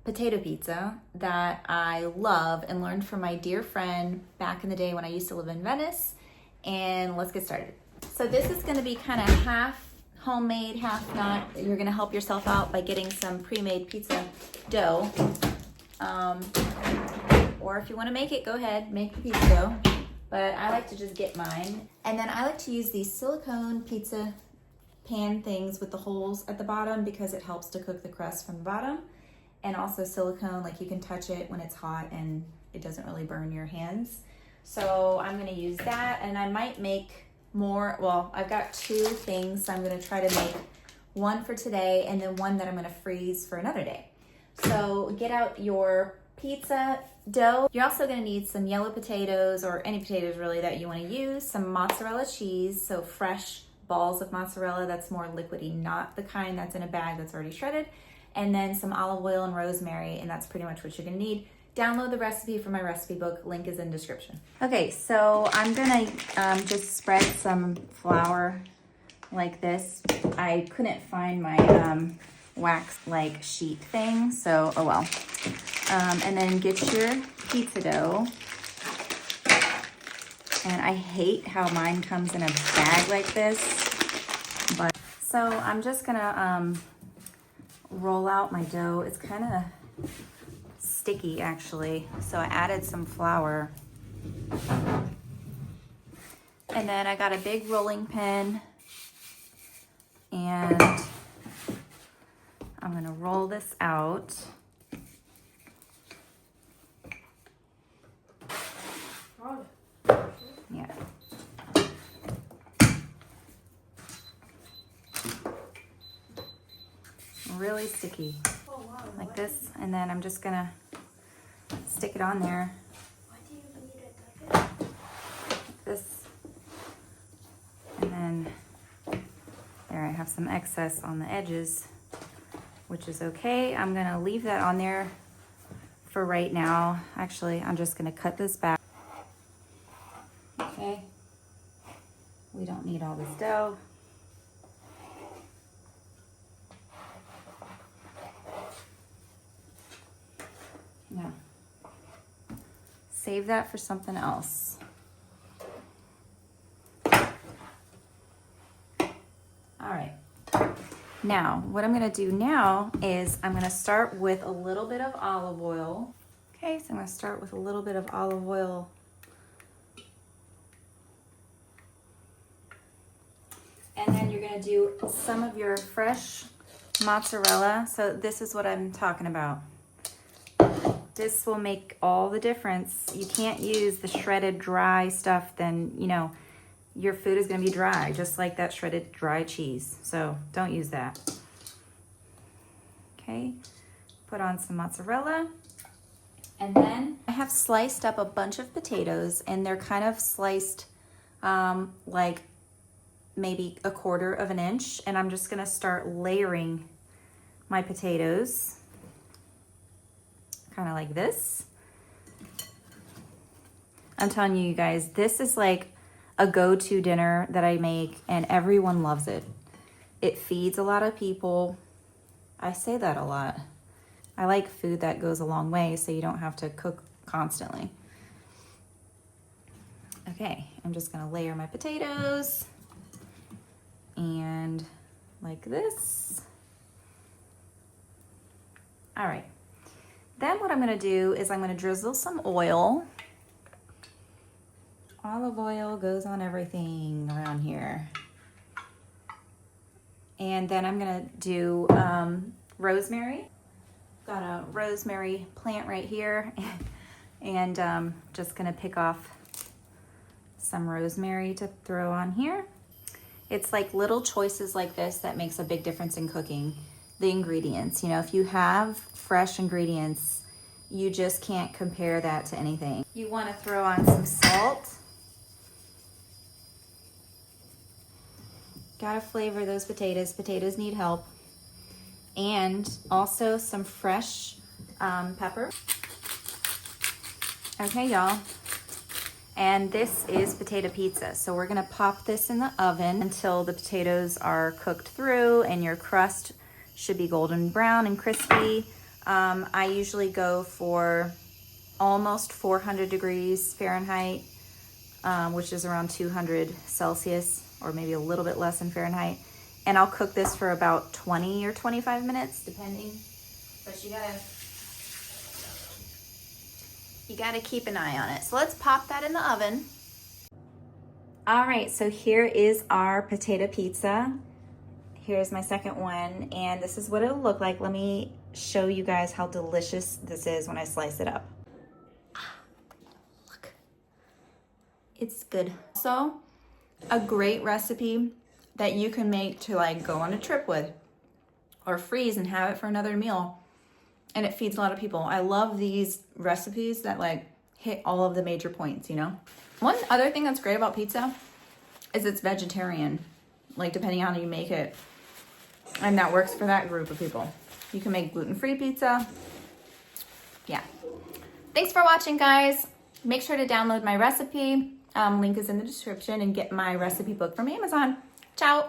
potato pizza that I love and learned from my dear friend back in the day when I used to live in Venice. And let's get started. So this is gonna be kind of half homemade, half not. You're gonna help yourself out by getting some pre-made pizza dough. Or if you wanna make it, go ahead, make the pizza dough. But I like to just get mine. And then I like to use these silicone pizza pan things with the holes at the bottom because it helps to cook the crust from the bottom. And also silicone, like you can touch it when it's hot and it doesn't really burn your hands. So I'm gonna use that, and I might make more. Well, I've got two things. So I'm gonna try to make one for today and then one that I'm gonna freeze for another day. So get out your pizza dough. You're also gonna need some yellow potatoes, or any potatoes really that you wanna use, some mozzarella cheese, so fresh balls of mozzarella that's more liquidy, not the kind that's in a bag that's already shredded, and then some olive oil and rosemary, and that's pretty much what you're gonna need. Download the recipe from my recipe book, link is in description. Okay, so I'm gonna just spread some flour like this. I couldn't find my wax like sheet thing, so oh well. And then get your pizza dough. And I hate how mine comes in a bag like this. But so I'm just gonna roll out my dough. It's kind of sticky actually. So I added some flour. And then I got a big rolling pin. And I'm gonna roll this out. Yeah. Really sticky, like this, and then I'm just gonna stick it on there. Like this, and then there I have some excess on the edges, which is okay. I'm gonna leave that on there for right now. Actually, I'm just gonna cut this back. Okay, we don't need all this dough. Now, save that for something else. All right, now what I'm gonna do now is I'm gonna start with a little bit of olive oil. Okay, so I'm gonna start with a little bit of olive oil. And then you're gonna do some of your fresh mozzarella. So this is what I'm talking about. This will make all the difference. You can't use the shredded dry stuff, then you know your food is gonna be dry, just like that shredded dry cheese. So don't use that. Okay, put on some mozzarella. And then I have sliced up a bunch of potatoes, and they're kind of sliced like maybe 1/4 of an inch, and I'm just gonna start layering my potatoes kind of like this. I'm telling you guys, this is like a go-to dinner that I make, and everyone loves it. It feeds a lot of people. I say that a lot. I like food that goes a long way, so you don't have to cook constantly. Okay, I'm just gonna layer my potatoes. And like this. All right. Then what I'm gonna do is I'm gonna drizzle some oil. Olive oil goes on everything around here. And then I'm gonna do rosemary. Got a rosemary plant right here. And just gonna pick off some rosemary to throw on here. It's like little choices like this that makes a big difference in cooking. The ingredients, you know, if you have fresh ingredients, you just can't compare that to anything. You want to throw on some salt. Gotta flavor those potatoes. Potatoes need help. And also some fresh pepper. Okay, y'all. And this is potato pizza. So we're gonna pop this in the oven until the potatoes are cooked through and your crust should be golden brown and crispy. I usually go for almost 400 degrees Fahrenheit, which is around 200 Celsius, or maybe a little bit less in Fahrenheit. And I'll cook this for about 20 or 25 minutes, depending. But you gotta keep an eye on it. So let's pop that in the oven. All right, so here is our potato pizza. Here's my second one, and this is what it'll look like. Let me show you guys how delicious this is when I slice it up. Look, it's good. So, a great recipe that you can make to like go on a trip with or freeze and have it for another meal. And it feeds a lot of people. I love these recipes that like hit all of the major points, you know? One other thing that's great about pizza is it's vegetarian, like depending on how you make it. And that works for that group of people. You can make gluten-free pizza. Yeah. Thanks for watching, guys. Make sure to download my recipe. Link is in the description, and get my recipe book from Amazon. Ciao.